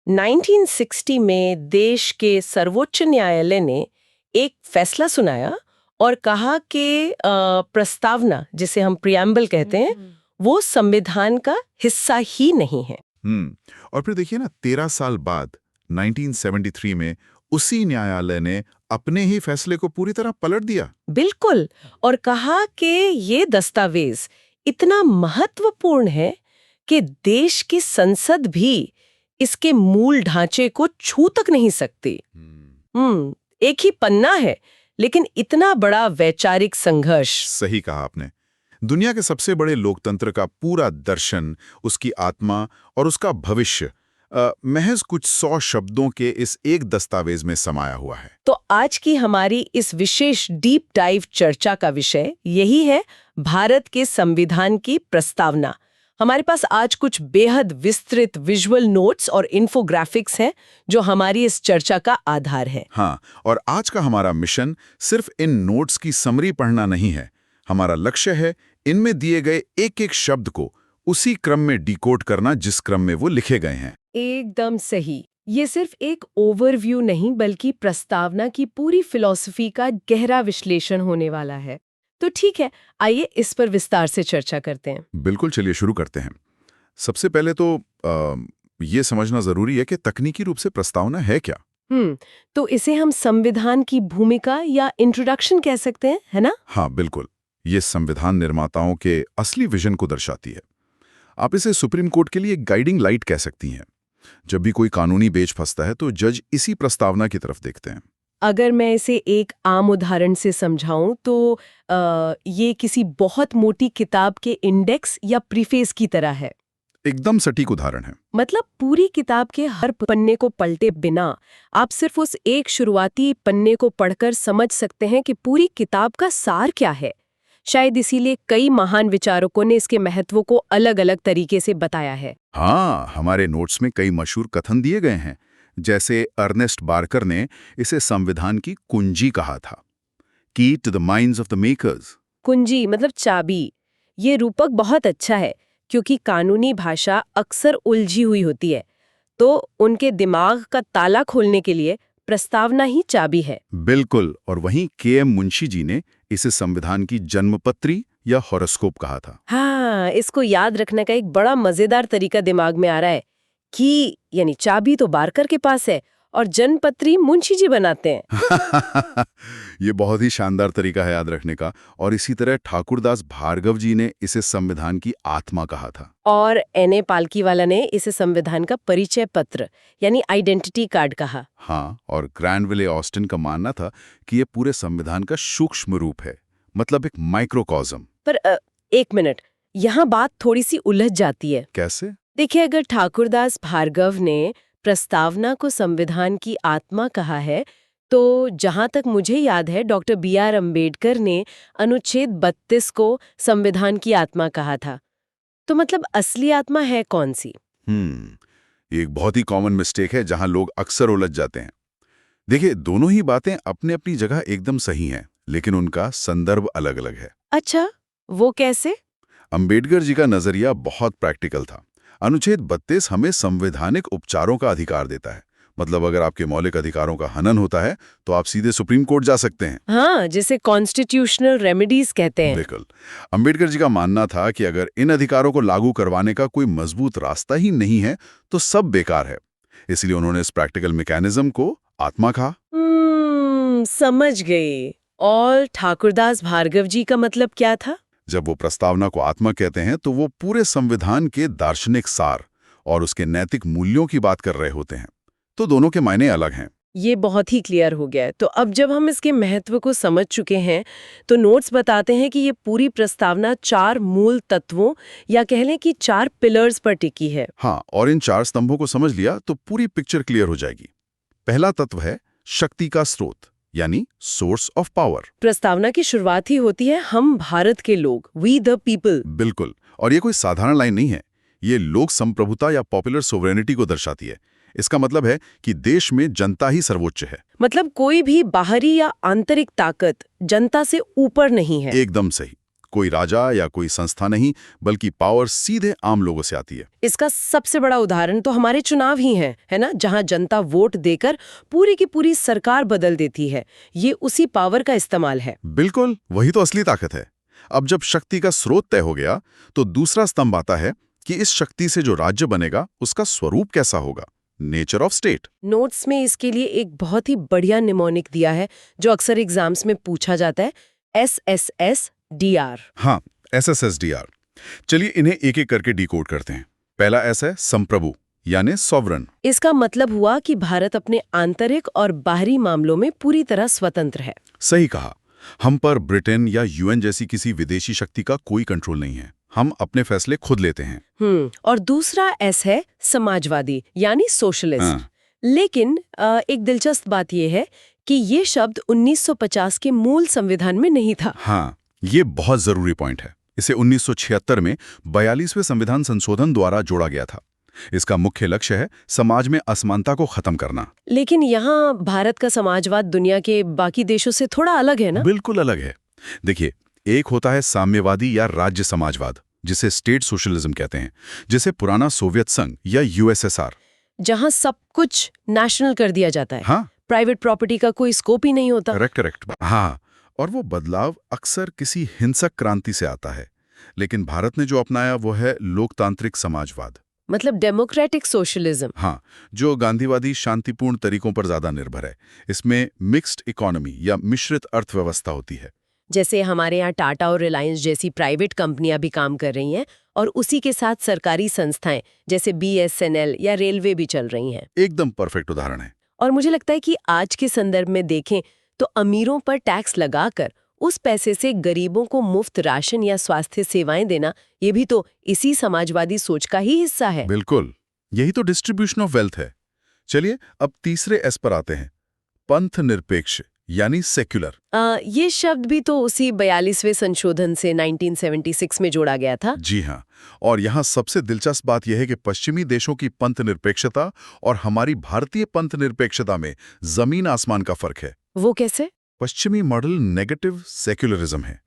1960 में देश के सर्वोच्च न्यायालय ने एक फैसला सुनाया और कहा कि प्रस्तावना, जिसे हम प्रियम्बल कहते हैं, वो संविधान का हिस्सा ही नहीं है। और फिर देखिए ना, 13 साल बाद 1973 में उसी न्यायालय ने अपने ही फैसले को पूरी तरह पलट दिया। बिल्कुल, और कहा कि ये दस्तावेज इतना महत्वपूर्ण है कि देश की संसद भी इसके मूल ढांचे को छू तक नहीं सकती। एक ही पन्ना है, लेकिन इतना बड़ा वैचारिक संघर्ष। सही कहा आपने। दुनिया के सबसे बड़े लोकतंत्र का पूरा दर्शन, उसकी आत्मा और उसका भविष्य महज कुछ 100 शब्दों के इस एक दस्तावेज में समाया हुआ है। तो आज की हमारी इस विशेष डीप डाइव चर्चा का विषय यही है, भारत के संविधान की प्रस्तावना। हमारे पास आज कुछ बेहद विस्तृत विजुअल नोट्स और इन्फोग्राफिक्स हैं जो हमारी इस चर्चा का आधार है। हाँ, और आज का हमारा मिशन सिर्फ इन नोट्स की समरी पढ़ना नहीं है। हमारा लक्ष्य है इनमें दिए गए एक एक शब्द को उसी क्रम में डिकोड करना जिस क्रम में वो लिखे गए हैं। एकदम सही। ये सिर्फ एक ओवरव्यू नहीं, बल्कि प्रस्तावना की पूरी फिलॉसफी का गहरा विश्लेषण होने वाला है। तो ठीक है, आइए इस पर विस्तार से चर्चा करते हैं। बिल्कुल, चलिए शुरू करते हैं। सबसे पहले तो ये समझना जरूरी है कि तकनीकी रूप से प्रस्तावना है क्या। तो इसे हम संविधान की भूमिका या इंट्रोडक्शन कह सकते हैं, है ना? हाँ बिल्कुल, ये संविधान निर्माताओं के असली विजन को दर्शाती है। आप इसे सुप्रीम कोर्ट के लिए गाइडिंग लाइट कह सकती हैं। जब भी कोई कानूनी पेच फंसता है तो जज इसी प्रस्तावना की तरफ देखते हैं। अगर मैं इसे एक आम उदाहरण से समझाऊं तो ये किसी बहुत मोटी किताब के इंडेक्स या प्रीफेस की तरह है। एकदम सटीक उदाहरण है। मतलब पूरी किताब के हर पन्ने को पलटे बिना आप सिर्फ उस एक शुरुआती पन्ने को पढ़कर समझ सकते हैं कि पूरी किताब का सार क्या है। शायद इसीलिए कई महान विचारकों ने इसके महत्व को अलग-अलग तरीके से बताया है। हाँ, हमारे नोट्स में कई मशहूर कथन दिए गए हैं। जैसे अर्नेस्ट बार्कर ने इसे संविधान की कुंजी कहा था, key to the minds of the makers. कुंजी मतलब चाबी। ये रूपक बहुत अच्छा है क्योंकि कानूनी भाषा अक्सर उलझी हुई होती है, तो उनके दिमाग का ताला खोलने के लिए प्रस्तावना ही चाबी है। बिल्कुल, और वहीं के.एम. मुंशी जी ने इसे संविधान की जन्मपत्री या हॉरोस्कोप कहा था। हाँ, इसको याद रखने का एक बड़ा मजेदार तरीका दिमाग में आ रहा है कि यानी चाबी तो बारकर के पास है और जन्मपत्री मुंशी जी बनाते हैं। ये बहुत ही शानदार तरीका है याद रखने का। और इसी तरह ठाकुरदास भार्गव जी ने इसे संविधान की आत्मा कहा था। और एन.ए. पालकीवाला ने इसे संविधान का परिचय पत्र यानी आइडेंटिटी कार्ड कहा। हाँ, और ग्रैंडविले ऑस्टिन का मानना था कि ये पूरे संविधान का सूक्ष्म रूप है, मतलब एक माइक्रोकॉज्म। पर एक मिनट, यहाँ बात थोड़ी सी उलझ जाती है। कैसे? देखिए, अगर ठाकुरदास भार्गव ने प्रस्तावना को संविधान की आत्मा कहा है, तो जहां तक मुझे याद है डॉक्टर बी.आर. अम्बेडकर ने अनुच्छेद 32 को संविधान की आत्मा कहा था। तो मतलब असली आत्मा है कौन सी? ये एक बहुत ही कॉमन मिस्टेक है जहां लोग अक्सर उलझ जाते हैं। देखिए, दोनों ही बातें अपने अपनी जगह एकदम सही हैं, लेकिन उनका संदर्भ अलग-अलग है। अच्छा, वो कैसे? अंबेडकर जी का नजरिया बहुत प्रैक्टिकल था। अनुच्छेद 32 हमें संवैधानिक उपचारों का अधिकार देता है। मतलब अगर आपके मौलिक अधिकारों का हनन होता है तो आप सीधे सुप्रीम कोर्ट जा सकते हैं। हाँ, जिसे कॉन्स्टिट्यूशनल रेमेडीज कहते हैं। बिल्कुल। अंबेडकर जी का मानना था कि अगर इन अधिकारों को लागू करवाने का कोई मजबूत रास्ता ही नहीं है तो सब बेकार है। इसलिए उन्होंने इस प्रैक्टिकल मैकेनिज्म को आत्मा कहा। समझ गई। और ठाकुरदास भार्गव जी का मतलब क्या था? जब वो प्रस्तावना को आत्मा कहते हैं तो वो पूरे संविधान के दार्शनिक सार और उसके नैतिक मूल्यों की बात कर रहे होते हैं। तो दोनों के मायने अलग हैं। ये बहुत ही क्लियर हो गया है। तो अब जब हम इसके महत्व को समझ चुके हैं, तो नोट्स बताते हैं कि ये पूरी प्रस्तावना 4 मूल तत्वों या कह लें कि 4 पिलर्स पर टिकी है। हाँ, और इन 4 स्तंभों को समझ लिया तो पूरी पिक्चर क्लियर हो जाएगी। पहला तत्व है शक्ति का स्रोत, यानी सोर्स ऑफ पावर। प्रस्तावना की शुरुआत ही होती है हम भारत के लोग, वी द पीपल। बिल्कुल, और ये कोई साधारण लाइन नहीं है। ये लोक संप्रभुता या पॉपुलर सोवरेनिटी को दर्शाती है। इसका मतलब है कि देश में जनता ही सर्वोच्च है। मतलब कोई भी बाहरी या आंतरिक ताकत जनता से ऊपर नहीं है। एकदम सही। कोई राजा या कोई संस्था नहीं, बल्कि पावर सीधे आम लोगों से आती है। इसका सबसे बड़ा उदाहरण तो हमारे चुनाव ही है ना, जहां जनता वोट देकर पूरी की पूरी सरकार बदल देती है। ये उसी पावर का इस्तेमाल है। बिल्कुल, वही तो असली ताकत है। अब जब शक्ति का स्रोत तय हो गया, तो दूसरा स्तंभ आता है कि इस शक्ति से जो राज्य बनेगा उसका स्वरूप कैसा होगा, नेचर ऑफ स्टेट। नोट्स में इसके लिए एक बहुत ही बढ़िया निमोनिक दिया है जो अक्सर एग्जाम्स में पूछा जाता है, SSSDR। हाँ, SSSDR। चलिए इन्हें एक एक करके डिकोड करते हैं। पहला S है संप्रभु, यानी सॉवरन। इसका मतलब हुआ कि भारत अपने आंतरिक और बाहरी मामलों में पूरी तरह स्वतंत्र है। सही कहा। हम पर ब्रिटेन या UN जैसी किसी विदेशी शक्ति का कोई कंट्रोल नहीं है। हम अपने फैसले खुद लेते हैं। और दूसरा S है समाजवादी, यानी सोशलिस्ट। लेकिन एक दिलचस्प बात यह है कि ये शब्द 1950 के मूल संविधान में नहीं था। हाँ, ये बहुत जरूरी पॉइंट है। इसे 1976 में 42वें संविधान संशोधन द्वारा जोड़ा गया था। इसका मुख्य लक्ष्य है समाज में असमानता को खत्म करना। लेकिन यहाँ भारत का समाजवाद दुनिया के बाकी देशों से थोड़ा अलग है ना? बिल्कुल अलग है। देखिए, एक होता है साम्यवादी या राज्य समाजवाद, जिसे स्टेट सोशलिज्म कहते हैं, जिसे पुराना सोवियत संघ या USSR, जहाँ सब कुछ नेशनल कर दिया जाता है। हाँ, प्राइवेट प्रॉपर्टी का कोई स्कोप ही नहीं होता। करेक्ट। हाँ, और वो बदलाव अक्सर किसी हिंसक क्रांति से आता है। लेकिन भारत ने जो अपनाया वो है लोकतांत्रिक समाजवाद, मतलब डेमोक्रेटिक सोशलिज्म। हाँ, जो गांधीवादी शांतिपूर्ण तरीकों पर ज्यादा निर्भर है। इसमें मिक्स्ड इकोनॉमी या मिश्रित अर्थव्यवस्था होती है। जैसे हमारे यहाँ टाटा और रिलायंस जैसी प्राइवेट कंपनियां भी काम कर रही हैं, और उसी के साथ सरकारी संस्थाएं जैसे BSNL या रेलवे भी चल रही हैं। एकदम परफेक्ट उदाहरण है। और मुझे लगता है कि आज के संदर्भ में देखें तो अमीरों पर टैक्स लगाकर उस पैसे से गरीबों को मुफ्त राशन या स्वास्थ्य सेवाएं देना, ये भी तो इसी समाजवादी सोच का ही हिस्सा है। बिल्कुल, यही तो डिस्ट्रीब्यूशन ऑफ वेल्थ है। चलिए अब तीसरे S पर आते हैं, पंथ निरपेक्ष यानी सेक्युलर। ये शब्द भी तो उसी 42वें संशोधन से 1976 में जोड़ा गया था। जी हाँ, और यहाँ सबसे दिलचस्प बात यह है कि पश्चिमी देशों की पंथ निरपेक्षता और हमारी भारतीय पंथ निरपेक्षता में जमीन आसमान का फर्क है। वो कैसे? पश्चिमी मॉडल नेगेटिव सेक्युलरिज्म है।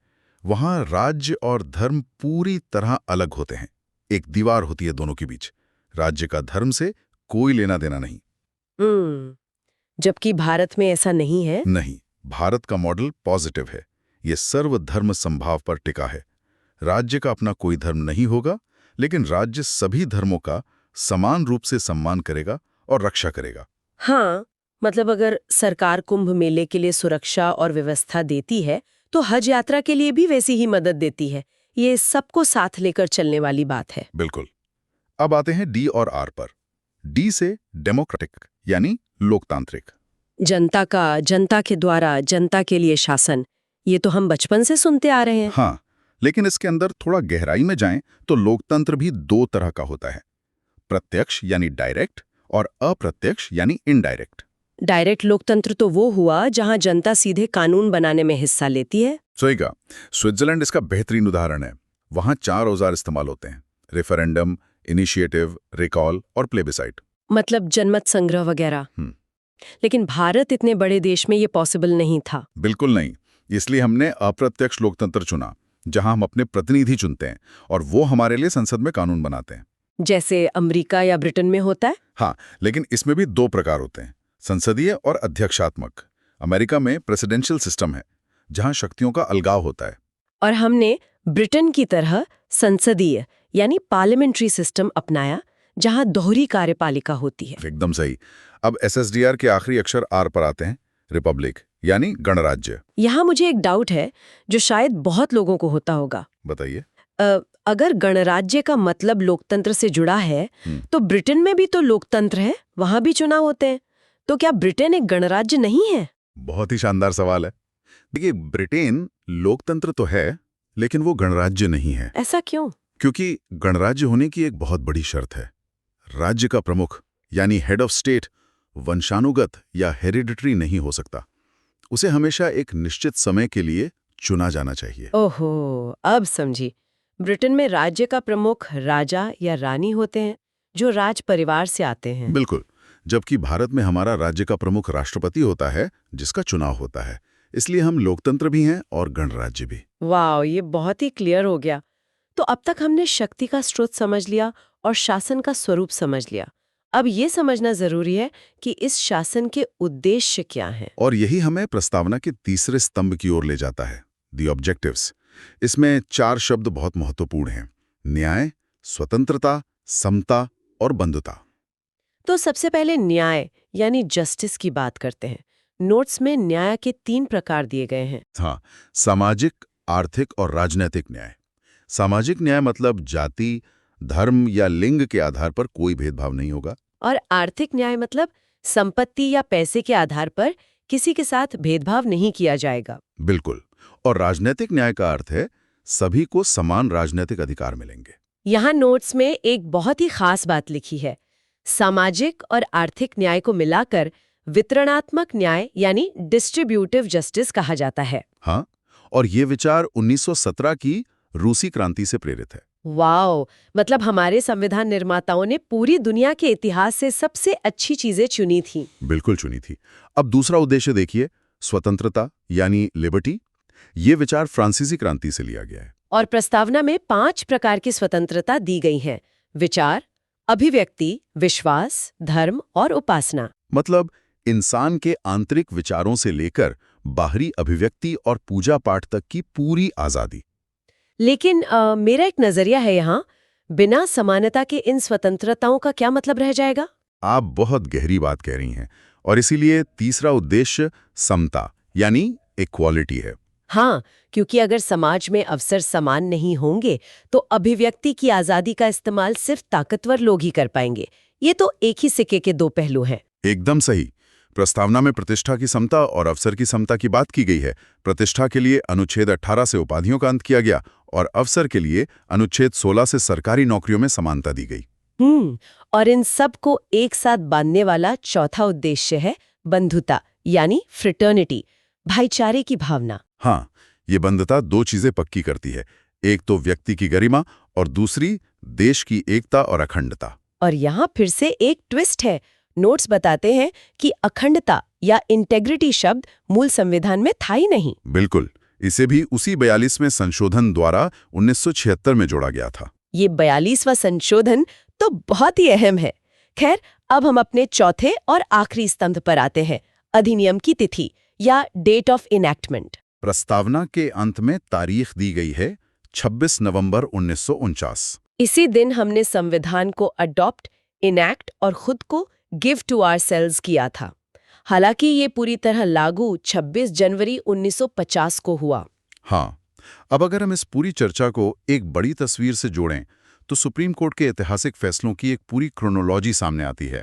वहाँ राज्य और धर्म पूरी तरह अलग होते हैं। एक दीवार होती है दोनों के बीच। राज्य का धर्म से कोई लेना देना नहीं। जबकि भारत में ऐसा नहीं है। नहीं, भारत का मॉडल पॉजिटिव है। ये सर्वधर्म संभाव पर टिका है। राज्य का अपना कोई धर्म नहीं होगा, लेकिन राज्य सभी धर्मों का समान रूप से सम्मान करेगा और रक्षा करेगा। हाँ, मतलब अगर सरकार कुंभ मेले के लिए सुरक्षा और व्यवस्था देती है तो हज यात्रा के लिए भी वैसी ही मदद देती है। ये सबको साथ लेकर चलने वाली बात है। बिल्कुल। अब आते हैं D और R पर। D से डेमोक्रेटिक यानी लोकतांत्रिक। जनता के द्वारा जनता के लिए शासन, ये तो हम बचपन से सुनते आ रहे हैं। हाँ, लेकिन इसके अंदर थोड़ा गहराई में जाएं तो लोकतंत्र भी दो तरह का होता है, प्रत्यक्ष यानी डायरेक्ट और अप्रत्यक्ष यानी इनडायरेक्ट। डायरेक्ट लोकतंत्र तो वो हुआ जहां जनता सीधे कानून बनाने में हिस्सा लेती है। सही कहा। स्विट्जरलैंड इसका बेहतरीन उदाहरण है। वहां 4 औजार इस्तेमाल होते हैं, रेफरेंडम, इनिशिएटिव, रिकॉल और प्लेबिसाइट। मतलब जनमत संग्रह वगैरह। लेकिन भारत इतने बड़े देश में ये पॉसिबल नहीं था। बिल्कुल नहीं। इसलिए हमने अप्रत्यक्ष लोकतंत्र चुना, जहां हम अपने प्रतिनिधि चुनते हैं और वो हमारे लिए संसद में कानून बनाते हैं, जैसे अमेरिका या ब्रिटेन में होता है। हाँ, लेकिन इसमें भी 2 प्रकार होते हैं, संसदीय और अध्यक्षात्मक। अमेरिका में प्रेसिडेंशियल सिस्टम है, जहां शक्तियों का अलगाव होता है। और हमने ब्रिटेन की तरह संसदीय यानी पार्लियामेंट्री सिस्टम अपनाया, जहां दोहरी कार्यपालिका होती है। एकदम सही। अब SSDR के आखिरी अक्षर R पर आते हैं, रिपब्लिक यानी गणराज्य। यहाँ मुझे एक डाउट है जो शायद बहुत लोगों को होता होगा। बताइए। अगर गणराज्य का मतलब लोकतंत्र से जुड़ा है तो ब्रिटेन में भी तो लोकतंत्र है, वहां भी चुनाव होते हैं, तो क्या ब्रिटेन एक गणराज्य नहीं है? बहुत ही शानदार सवाल है। देखिए, ब्रिटेन लोकतंत्र तो है, लेकिन वो गणराज्य नहीं है। ऐसा क्यों? क्योंकि गणराज्य होने की एक बहुत बड़ी शर्त है, राज्य का प्रमुख यानी हेड ऑफ स्टेट वंशानुगत या हेरिडिटरी नहीं हो सकता। उसे हमेशा एक निश्चित समय के लिए चुना जाना चाहिए। ओहो, अब समझी। ब्रिटेन में राज्य का प्रमुख राजा या रानी होते हैं जो राज परिवार से आते हैं। बिल्कुल। जबकि भारत में हमारा राज्य का प्रमुख राष्ट्रपति होता है, जिसका चुनाव होता है। इसलिए हम लोकतंत्र भी हैं और गणराज्य भी। वाह, ये बहुत ही क्लियर हो गया। तो अब तक हमने शक्ति का स्रोत समझ लिया और शासन का स्वरूप समझ लिया। अब ये समझना जरूरी है कि इस शासन के उद्देश्य क्या हैं। और यही हमें प्रस्तावना के तीसरे स्तंभ की ओर ले जाता है, द ऑब्जेक्टिव्स। इसमें 4 शब्द बहुत महत्वपूर्ण हैं: न्याय, स्वतंत्रता, समता और बंधुता। तो सबसे पहले न्याय यानी जस्टिस की बात करते हैं। नोट्स में न्याय के 3 प्रकार दिए गए हैं। हाँ, सामाजिक, आर्थिक और राजनैतिक न्याय। सामाजिक न्याय मतलब जाति, धर्म या लिंग के आधार पर कोई भेदभाव नहीं होगा। और आर्थिक न्याय मतलब संपत्ति या पैसे के आधार पर किसी के साथ भेदभाव नहीं किया जाएगा। बिल्कुल। और राजनीतिक न्याय का अर्थ है सभी को समान राजनीतिक अधिकार मिलेंगे। यहाँ नोट्स में एक बहुत ही खास बात लिखी है। सामाजिक और आर्थिक न्याय को मिलाकर वितरणात्मक न्याय यानी डिस्ट्रीब्यूटिव जस्टिस कहा जाता है। हाँ, और ये विचार 1917 की रूसी क्रांति से प्रेरित है। वाओ, मतलब हमारे संविधान निर्माताओं ने पूरी दुनिया के इतिहास से सबसे अच्छी चीजें चुनी थी। बिल्कुल चुनी थी। अब दूसरा उद्देश्य देखिए, स्वतंत्रता यानी लिबर्टी। ये विचार फ्रांसीसी क्रांति से लिया गया है। और प्रस्तावना में 5 प्रकार की स्वतंत्रता दी गई है: विचार, अभिव्यक्ति, विश्वास, धर्म और उपासना। मतलब इंसान के आंतरिक विचारों से लेकर बाहरी अभिव्यक्ति और पूजा पाठ तक की पूरी आजादी। लेकिन मेरा एक नजरिया है यहाँ, बिना समानता के इन स्वतंत्रताओं का क्या मतलब रह जाएगा? आप बहुत गहरी बात कह रही हैं, और इसीलिए तीसरा उद्देश्य समता यानी इक्वालिटी है। हाँ, क्योंकि अगर समाज में अवसर समान नहीं होंगे तो अभिव्यक्ति की आजादी का इस्तेमाल सिर्फ ताकतवर लोग ही कर पाएंगे। ये तो एक ही सिक्के के 2 पहलू हैं। एकदम सही। प्रस्तावना में प्रतिष्ठा की समता और अवसर की समता की बात की गई है। प्रतिष्ठा के लिए अनुच्छेद 18 से उपाधियों का अंत किया गया और अवसर के लिए अनुच्छेद 16 से सरकारी नौकरियों में समानता दी गई। और इन सब को एक साथ बांधने वाला चौथा उद्देश्य है बंधुता यानी फ्रेटर्निटी, भाईचारे की भावना। हाँ, ये बंधुता 2 चीजें पक्की करती है, एक तो व्यक्ति की गरिमा और दूसरी देश की एकता और अखंडता। और यहाँ फिर से एक ट्विस्ट है। नोट्स बताते हैं कि अखंडता या इंटेग्रिटी शब्द मूल संविधान में था ही नहीं। बिल्कुल, इसे भी उसी 42वें संशोधन द्वारा 1976 में जोड़ा गया था। ये 42वां संशोधन तो बहुत ही अहम है। खैर, अब हम अपने चौथे और आखिरी स्तंभ पर आते हैं, अधिनियम की तिथि या डेट ऑफ इनैक्टमेंट। प्रस्तावना के अंत में तारीख दी गई है 26 नवंबर 1949। इसी दिन हमने संविधान को अडॉप्ट, इनैक्ट और खुद को गिव टू आवरसेल्व्स किया था। हालांकि ये पूरी तरह लागू 26 जनवरी 1950 को हुआ। हाँ, अब अगर हम इस पूरी चर्चा को एक बड़ी तस्वीर से जोड़ें तो सुप्रीम कोर्ट के ऐतिहासिक फैसलों की एक पूरी क्रोनोलॉजी सामने आती है।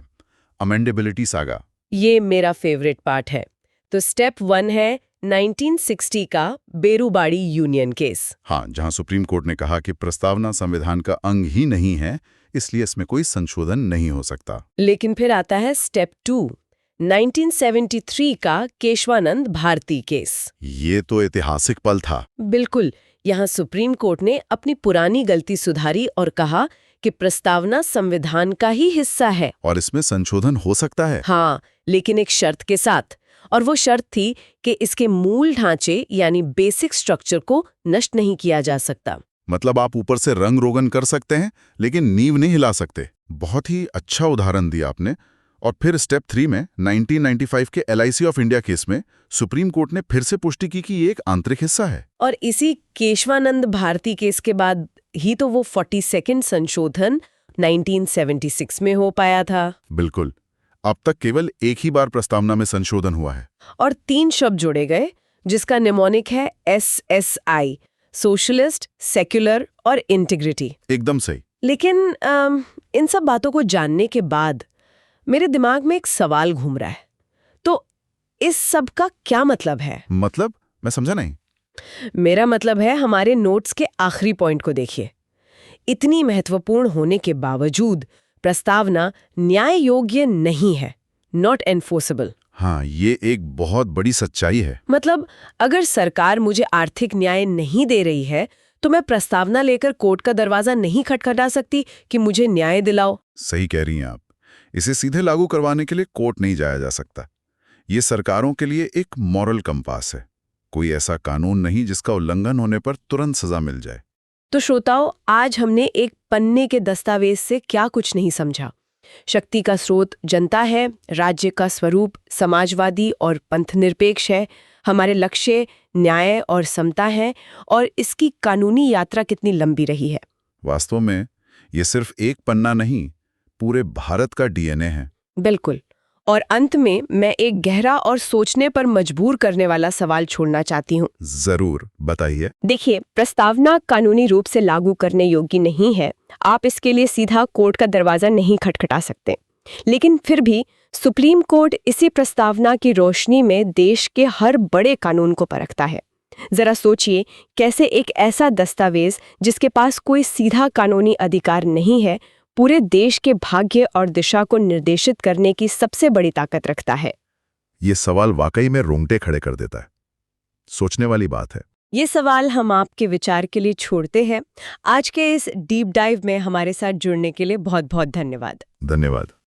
अमेंडेबिलिटी सागा, ये मेरा फेवरेट पार्ट है। तो स्टेप 1 है 1960 का बेरूबाड़ी यूनियन केस। हाँ, जहां सुप्रीम कोर्ट ने कहा कि प्रस्तावना संविधान का अंग ही नहीं है, इसलिए इसमें कोई संशोधन नहीं हो सकता। लेकिन फिर आता है स्टेप 2, 1973 का केशवानंद भारती केस। ये तो ऐतिहासिक पल था। बिल्कुल, यहाँ सुप्रीम कोर्ट ने अपनी पुरानी गलती सुधारी और कहा कि प्रस्तावना संविधान का ही हिस्सा है और इसमें संशोधन हो सकता है। हाँ, लेकिन एक शर्त के साथ। और वो शर्त थी कि इसके मूल ढांचे यानी बेसिक स्ट्रक्चर को नष्ट नहीं किया जा सकता। मतलब आप ऊपर से रंग रोगन कर सकते हैं लेकिन नींव नहीं हिला सकते। बहुत ही अच्छा उदाहरण दिया आपने। और फिर स्टेप 3 में 1995 के LIC ऑफ इंडिया केस में सुप्रीम कोर्ट ने फिर से पुष्टि की कि ये एक आंतरिक हिस्सा है। और इसी केशवानंद भारती केस के बाद ही तो वो 42वां संशोधन 1976 में हो पाया था। बिल्कुल, अब तक केवल एक ही बार प्रस्तावना में संशोधन हुआ है। और 3 शब्द जोड़े गए जिसका निमोनिक है SSI, सोशलिस्ट, सेक्युलर और इंटीग्रिटी। एकदम सही। लेकिन इन सब बातों को जानने के बाद मेरे दिमाग में एक सवाल घूम रहा है। तो इस सब का क्या मतलब है? मतलब मैं समझा नहीं। मेरा मतलब है हमारे नोट्स के आखिरी पॉइंट को देखिए। इतनी महत्वपूर्ण होने के बावजूद प्रस्तावना न्याय योग्य नहीं है, नॉट एनफोर्सेबल। हाँ, ये एक बहुत बड़ी सच्चाई है। मतलब अगर सरकार मुझे आर्थिक न्याय नहीं दे रही है तो मैं प्रस्तावना लेकर कोर्ट का दरवाजा नहीं खटखटा सकती कि मुझे न्याय दिलाओ। सही कह रही हैं आप। इसे सीधे लागू करवाने के लिए कोर्ट नहीं जाया जा सकता। ये सरकारों के लिए एक मॉरल कंपास है। कोई ऐसा कानून नहीं जिसका उल्लंघन होने पर तुरंत सजा मिल जाए। तो श्रोताओं, आज हमने एक पन्ने के दस्तावेज से क्या कुछ नहीं समझा। शक्ति का स्रोत जनता है, राज्य का स्वरूप समाजवादी और पंथनिरपेक्ष है, हमारे लक्ष्य न्याय और समता है, और इसकी कानूनी यात्रा कितनी लंबी रही है। वास्तव में ये सिर्फ एक पन्ना नहीं, पूरे भारत का डीएनए है। बिल्कुल। और अंत में मैं एक गहरा और सोचने पर मजबूर करने वाला सवाल छोड़ना चाहती हूँ। जरूर, बताइए। देखिए, प्रस्तावना कानूनी रूप से लागू करने योग्य नहीं है। आप इसके लिए सीधा कोर्ट का दरवाजा नहीं खटखटा सकते। लेकिन फिर भी सुप्रीम कोर्ट इसी प्रस्तावना की रोशनी में देश के हर बड़े कानून को परखता है। जरा सोचिए, कैसे एक ऐसा दस्तावेज जिसके पास कोई सीधा कानूनी अधिकार नहीं है, पूरे देश के भाग्य और दिशा को निर्देशित करने की सबसे बड़ी ताकत रखता है। ये सवाल वाकई में रोंगटे खड़े कर देता है। सोचने वाली बात है। ये सवाल हम आपके विचार के लिए छोड़ते हैं। आज के इस डीप डाइव में हमारे साथ जुड़ने के लिए बहुत बहुत धन्यवाद। धन्यवाद।